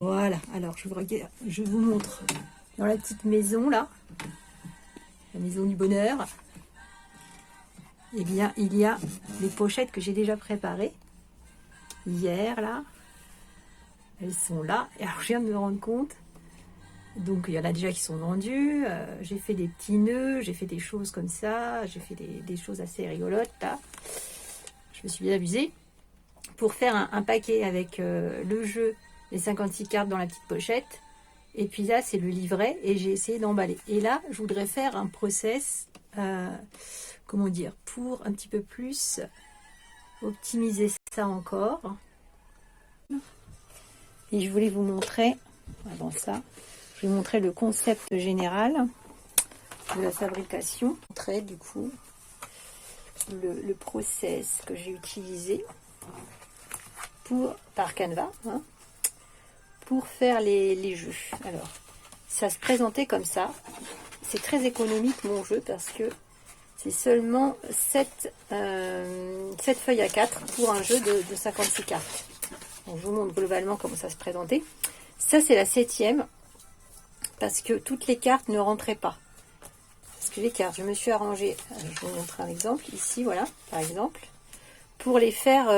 Voilà, alors je vous montre dans la petite maison là, la maison du bonheur. Eh bien, il y a les pochettes que j'ai déjà préparées hier là. Elles sont là. Et alors, je viens de me rendre compte. Donc, il y en a déjà qui sont vendues. J'ai fait des petits nœuds, j'ai fait des choses comme ça. J'ai fait des choses assez rigolotes là. Je me suis bien amusée. Pour faire un paquet avec le jeu, les 56 cartes dans la petite pochette. Et puis là, c'est le livret et j'ai essayé d'emballer. Et là, je voudrais faire un process, comment dire, pour un petit peu plus optimiser ça encore. Et je voulais vous montrer, avant ça, je vais vous montrer le concept général de la fabrication. Montrer du coup le process que j'ai utilisé par Canva, hein, pour faire les jeux. Alors, ça se présentait comme ça. C'est très économique mon jeu parce que c'est seulement 7 feuilles à 4 pour un jeu de 56 cartes. Donc, je vous montre globalement comment ça se présentait. Ça, c'est la 7e parce que toutes les cartes ne rentraient pas. Parce que les cartes, je me suis arrangée, je vous montre un exemple, ici, voilà, par exemple, pour les faire,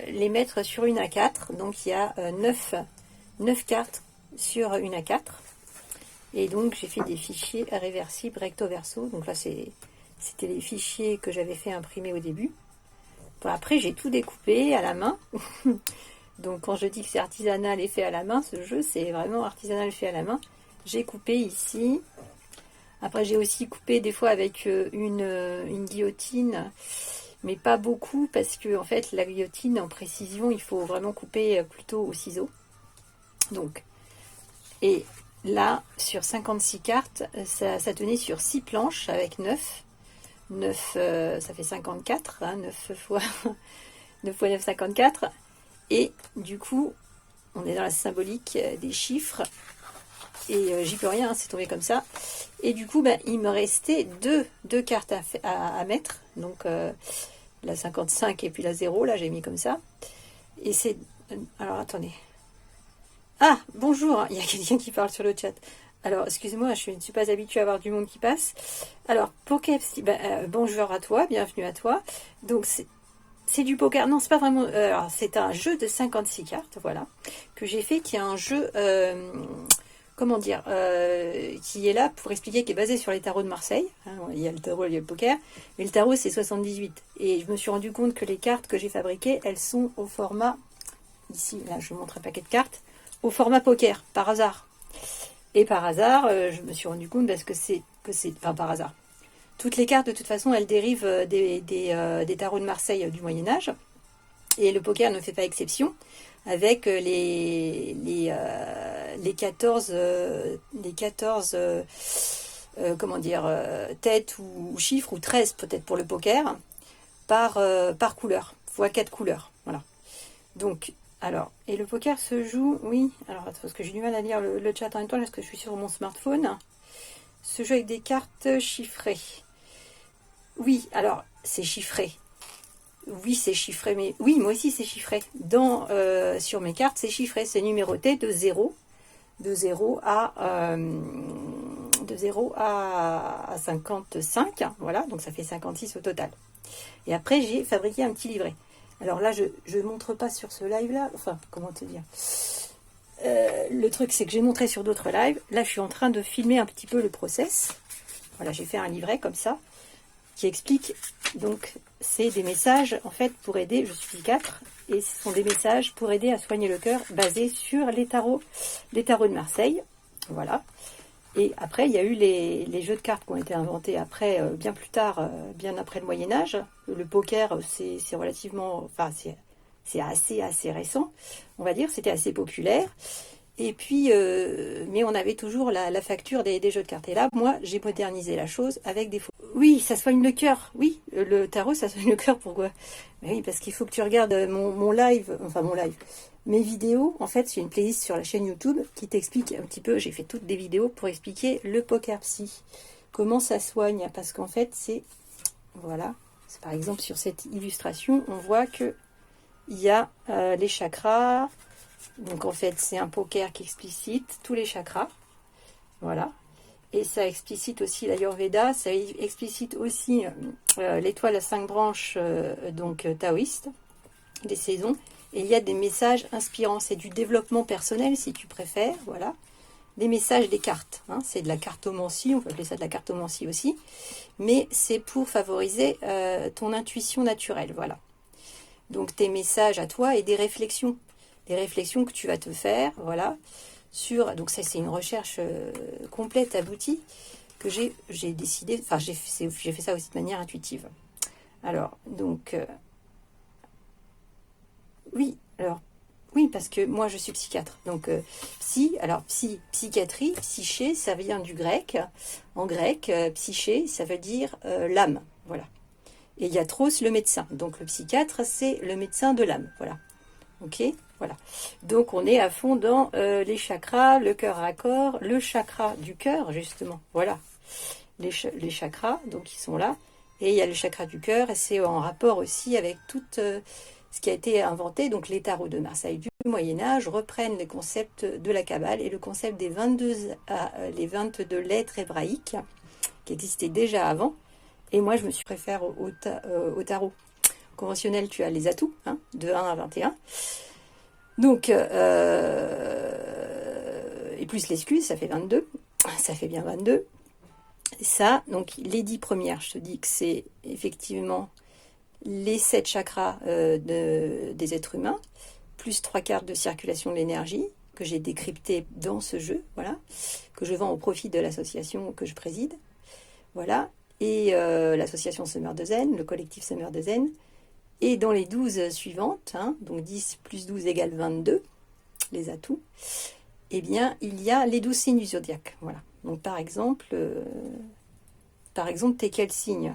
les mettre sur une A4. Donc, il y a 9 cartes sur une A4. Et donc, j'ai fait des fichiers réversibles recto verso. Donc là, c'était les fichiers que j'avais fait imprimer au début. Bon, après, j'ai tout découpé à la main. Donc, quand je dis que c'est artisanal et fait à la main, ce jeu, c'est vraiment artisanal fait à la main. J'ai coupé ici. Après, j'ai aussi coupé des fois avec une guillotine, mais pas beaucoup, parce que, en fait, la guillotine, en précision, il faut vraiment couper plutôt au ciseau. Donc, et là, sur 56 cartes, ça tenait sur 6 planches avec 9. 9, ça fait 54, hein, 9 fois 9 fois 9, 54. Et du coup, on est dans la symbolique des chiffres. Et j'y peux rien, hein, c'est tombé comme ça. Et du coup, il me restait deux cartes à mettre. Donc, la 55 et puis la 0, là, j'ai mis comme ça. Et c'est... Alors, attendez. Ah, bonjour, il y a quelqu'un qui parle sur le chat. Alors, excuse-moi, je ne suis pas habituée à avoir du monde qui passe. Alors, Pokepsi, bonjour à toi, bienvenue à toi. Donc, c'est du poker. Non, c'est pas vraiment... alors, c'est un jeu de 56 cartes, voilà, que j'ai fait, qui est un jeu... comment dire, qui est là pour expliquer, qui est basé sur les tarots de Marseille. Hein, il y a le tarot, il y a le poker. Mais le tarot, c'est 78. Et je me suis rendu compte que les cartes que j'ai fabriquées, elles sont au format... Ici, là, je vous montre un paquet de cartes. Au format poker, par hasard. Et par hasard, je me suis rendu compte parce que c'est... Enfin, par hasard. Toutes les cartes, de toute façon, elles dérivent des tarots de Marseille du Moyen-Âge. Et le poker ne fait pas exception, avec les 14, comment dire, têtes ou chiffres, ou 13 peut-être pour le poker, par couleur, fois 4 couleurs. Voilà. Donc, alors, et le poker se joue, oui, alors parce que j'ai du mal à lire le chat en même temps, parce que je suis sur mon smartphone, se joue avec des cartes chiffrées. Oui, alors, c'est chiffré. Oui, c'est chiffré, mais oui, moi aussi c'est chiffré. Sur mes cartes, c'est chiffré, c'est numéroté de 0 à 55, voilà, donc ça fait 56 au total. Et après, j'ai fabriqué un petit livret. Alors là, je ne montre pas sur ce live-là, enfin, comment te dire, le truc, c'est que j'ai montré sur d'autres lives. Là, je suis en train de filmer un petit peu le process. Voilà, j'ai fait un livret comme ça, qui explique, donc, c'est des messages, en fait, pour aider, je suis 4, et ce sont des messages pour aider à soigner le cœur, basés sur les tarots de Marseille, voilà. Et après, il y a eu les jeux de cartes qui ont été inventés après, bien plus tard, bien après le Moyen-Âge. Le poker, c'est relativement, enfin, c'est assez récent, on va dire, c'était assez populaire. Et puis, mais on avait toujours la facture des jeux de cartes. Et là, moi, j'ai modernisé la chose avec des photos. Oui, ça soigne le cœur. Oui, le tarot, ça soigne le cœur. Pourquoi? Mais oui, parce qu'il faut que tu regardes mon live, enfin mon live. Mes vidéos, en fait, c'est une playlist sur la chaîne YouTube qui t'explique un petit peu. J'ai fait toutes des vidéos pour expliquer le poker psy. Comment ça soigne? Parce qu'en fait, c'est... Voilà. Par exemple, sur cette illustration, on voit que il y a les chakras. Donc en fait, c'est un poker qui explicite tous les chakras. Voilà. Et ça explicite aussi l'Ayurveda, ça explicite aussi l'étoile à 5 branches, donc taoïste, des saisons. Et il y a des messages inspirants, c'est du développement personnel si tu préfères, voilà. Des messages des cartes, hein. C'est de la cartomancie, on peut appeler ça de la cartomancie aussi, mais c'est pour favoriser ton intuition naturelle, voilà. Donc tes messages à toi et des réflexions que tu vas te faire, voilà. Donc ça c'est une recherche complète, aboutie, que j'ai décidé, enfin j'ai fait ça aussi de manière intuitive. Alors, donc, oui, alors, oui, parce que moi je suis psychiatre, donc psychiatrie, psyché, ça vient du grec, en grec, psyché, ça veut dire l'âme, voilà. Et Iatros, le médecin, donc le psychiatre, c'est le médecin de l'âme, voilà. Ok, voilà. Donc on est à fond dans les chakras, le cœur à corps, le chakra du cœur justement. Voilà, les chakras, donc ils sont là. Et il y a le chakra du cœur, et c'est en rapport aussi avec tout ce qui a été inventé. Donc les tarots de Marseille du Moyen-Âge reprennent les concepts de la Kabbale et le concept des 22 lettres hébraïques qui existaient déjà avant. Et moi je me suis préférée au tarot conventionnel, tu as les atouts, hein, de 1 à 21. Donc, et plus l'excuse, ça fait 22. Ça fait bien 22. Ça, donc les 10 premières, je te dis que c'est effectivement les 7 chakras des êtres humains, plus 3 cartes de circulation de l'énergie, que j'ai décryptées dans ce jeu, voilà, que je vends au profit de l'association que je préside. Voilà. Et l'association Semeur de Zen, le collectif Semeur de Zen. Et dans les 12 suivantes, hein, donc 10 plus 12 égale 22, les atouts, eh bien, il y a les 12 signes du zodiaque. Voilà. Donc, par exemple, t'es quel signe?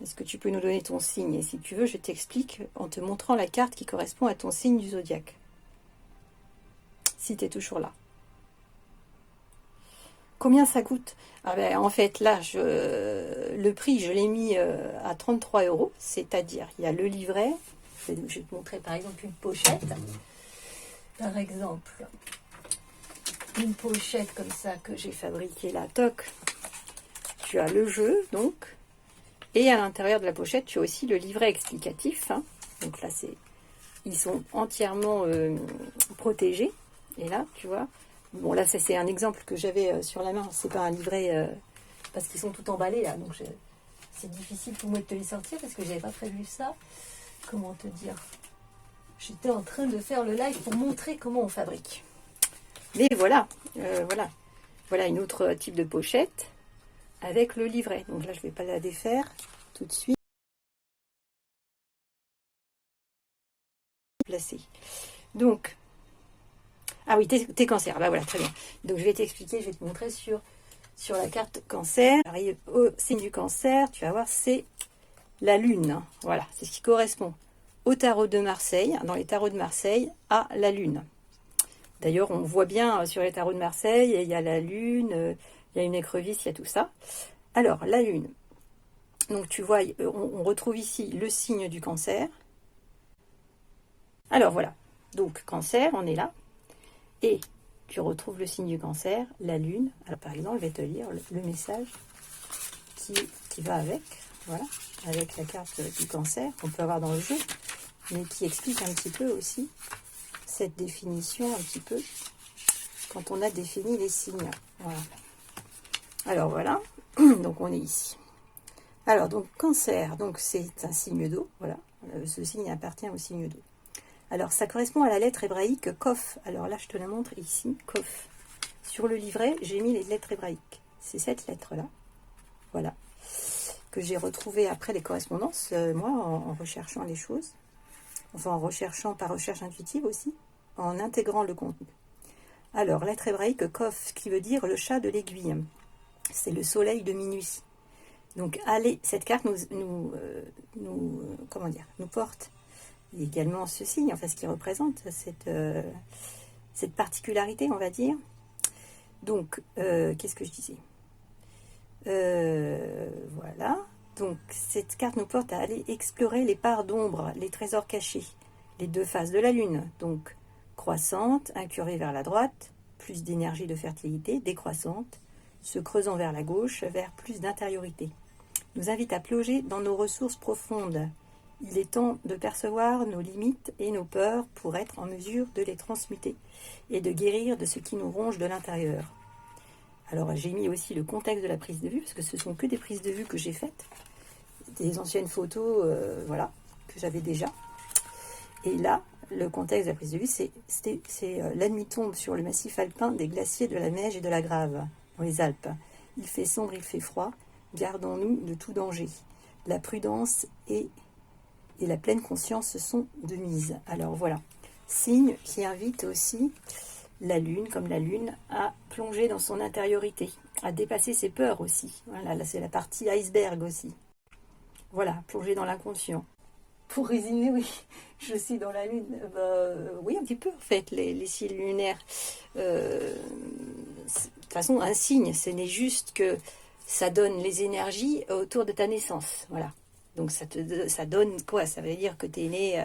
Est-ce que tu peux nous donner ton signe? Et si tu veux, je t'explique en te montrant la carte qui correspond à ton signe du zodiaque. Si tu es toujours là. Combien ça coûte? Ah ben, en fait, là, le prix, je l'ai mis à 33 €. C'est-à-dire, il y a le livret. Je vais te montrer, par exemple, une pochette. Par exemple, une pochette comme ça que j'ai fabriquée là. Toc. Tu as le jeu, donc. Et à l'intérieur de la pochette, tu as aussi le livret explicatif. Hein. Donc là, ils sont entièrement protégés. Et là, tu vois. Bon, là, c'est un exemple que j'avais sur la main. C'est pas un livret parce qu'ils sont tout emballés là. Donc, c'est difficile pour moi de te les sortir parce que j'avais pas prévu ça. Comment te dire? J'étais en train de faire le live pour montrer comment on fabrique. Mais voilà, voilà une autre type de pochette avec le livret. Donc là, je vais pas la défaire tout de suite. Placé. Donc, ah oui, t'es cancer. Bah voilà, très bien. Donc je vais t'expliquer, je vais te montrer sur la carte cancer. Arrive au signe du cancer, tu vas voir, c'est la lune. Voilà, c'est ce qui correspond au tarot de Marseille, dans les tarots de Marseille, à la lune. D'ailleurs, on voit bien sur les tarots de Marseille, il y a la lune, il y a une écrevisse, il y a tout ça. Alors, la lune. Donc tu vois, on retrouve ici le signe du cancer. Alors voilà, donc cancer, on est là. Et tu retrouves le signe du cancer, la lune. Alors par exemple, je vais te lire le message qui va avec, voilà, avec la carte du cancer qu'on peut avoir dans le jeu, mais qui explique un petit peu aussi cette définition, un petit peu, quand on a défini les signes. Voilà. Alors voilà, donc on est ici. Alors donc cancer, donc c'est un signe d'eau, voilà, ce signe appartient au signe d'eau. Alors, ça correspond à la lettre hébraïque Kof. Alors là, je te la montre ici, Kof. Sur le livret, j'ai mis les lettres hébraïques. C'est cette lettre-là, voilà, que j'ai retrouvée après les correspondances, moi, en recherchant les choses. Enfin, en recherchant par recherche intuitive aussi, en intégrant le contenu. Alors, lettre hébraïque Kof, qui veut dire le chat de l'aiguille. C'est le soleil de minuit. Donc, allez, cette carte nous porte également ce signe, enfin ce qui représente cette particularité, on va dire. Donc, qu'est-ce que je disais? Voilà. Donc, cette carte nous porte à aller explorer les parts d'ombre, les trésors cachés, les deux faces de la lune. Donc, croissante, incurvée vers la droite, plus d'énergie de fertilité, décroissante, se creusant vers la gauche, vers plus d'intériorité. Nous invite à plonger dans nos ressources profondes. Il est temps de percevoir nos limites et nos peurs pour être en mesure de les transmuter et de guérir de ce qui nous ronge de l'intérieur. Alors j'ai mis aussi le contexte de la prise de vue, parce que ce sont que des prises de vue que j'ai faites, des anciennes photos voilà, que j'avais déjà. Et là, le contexte de la prise de vue, c'est la nuit tombe sur le massif alpin des glaciers de la Neige et de la Grave, dans les Alpes. Il fait sombre, il fait froid, gardons-nous de tout danger. La prudence et la pleine conscience sont de mise. Alors voilà, signe qui invite aussi la Lune, comme la Lune, à plonger dans son intériorité, à dépasser ses peurs aussi. Voilà, là c'est la partie iceberg aussi. Voilà, plonger dans l'inconscient. Pour résumer, oui, je suis dans la Lune. Oui, un petit peu en fait, les signes lunaires. De toute façon, un signe, ce n'est juste que ça donne les énergies autour de ta naissance. Voilà. Donc ça donne quoi? Ça veut dire que tu es né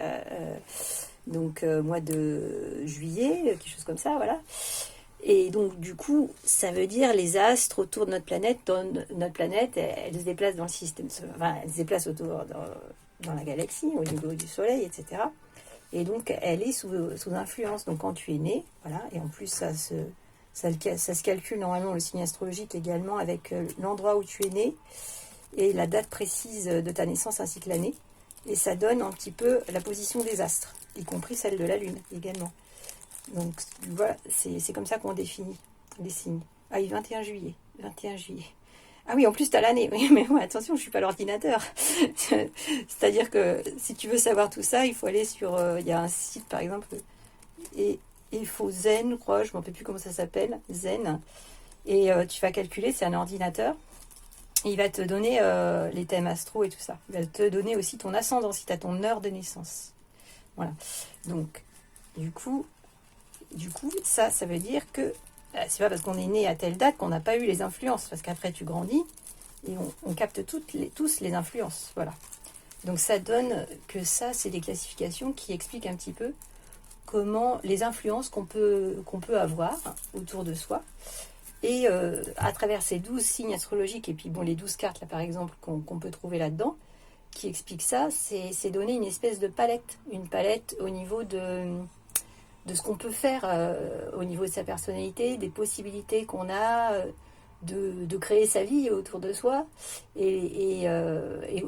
mois de juillet, quelque chose comme ça, voilà. Et donc du coup, ça veut dire les astres autour de notre planète. Notre planète, elle se déplace dans le système, enfin, elle se déplace autour dans la galaxie, au niveau du Soleil, etc. Et donc elle est sous influence. Donc quand tu es né, voilà, et en plus ça se calcule normalement le signe astrologique également avec l'endroit où tu es né et la date précise de ta naissance ainsi que l'année. Et ça donne un petit peu la position des astres, y compris celle de la Lune également. Donc voilà, c'est comme ça qu'on définit les signes. Ah oui, 21 juillet. 21 juillet. Ah oui, en plus, tu as l'année. Oui, mais ouais, attention, je ne suis pas l'ordinateur. C'est-à-dire que si tu veux savoir tout ça, il faut aller sur... Il y a un site, par exemple, et il faut Zen, je crois, je ne me rappelle plus comment ça s'appelle, Zen. Et tu vas calculer, c'est un ordinateur. Il va te donner les thèmes astro et tout ça. Il va te donner aussi ton ascendant, si tu as ton heure de naissance. Voilà. Donc, du coup, ça veut dire que c'est pas parce qu'on est né à telle date qu'on n'a pas eu les influences, parce qu'après tu grandis et on capte tous les influences. Voilà. Donc ça donne que ça, c'est des classifications qui expliquent un petit peu comment les influences qu'on peut avoir autour de soi. Et à travers ces 12 signes astrologiques, et puis bon, les 12 cartes là par exemple qu'on peut trouver là-dedans, qui expliquent ça, c'est donner une espèce de palette, une palette au niveau de ce qu'on peut faire au niveau de sa personnalité, des possibilités qu'on a de créer sa vie autour de soi, et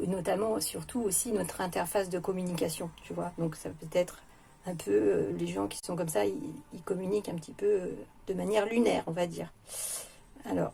notamment, surtout aussi, notre interface de communication, tu vois. Donc ça peut être un peu, les gens qui sont comme ça, ils communiquent un petit peu de manière lunaire, on va dire. Alors,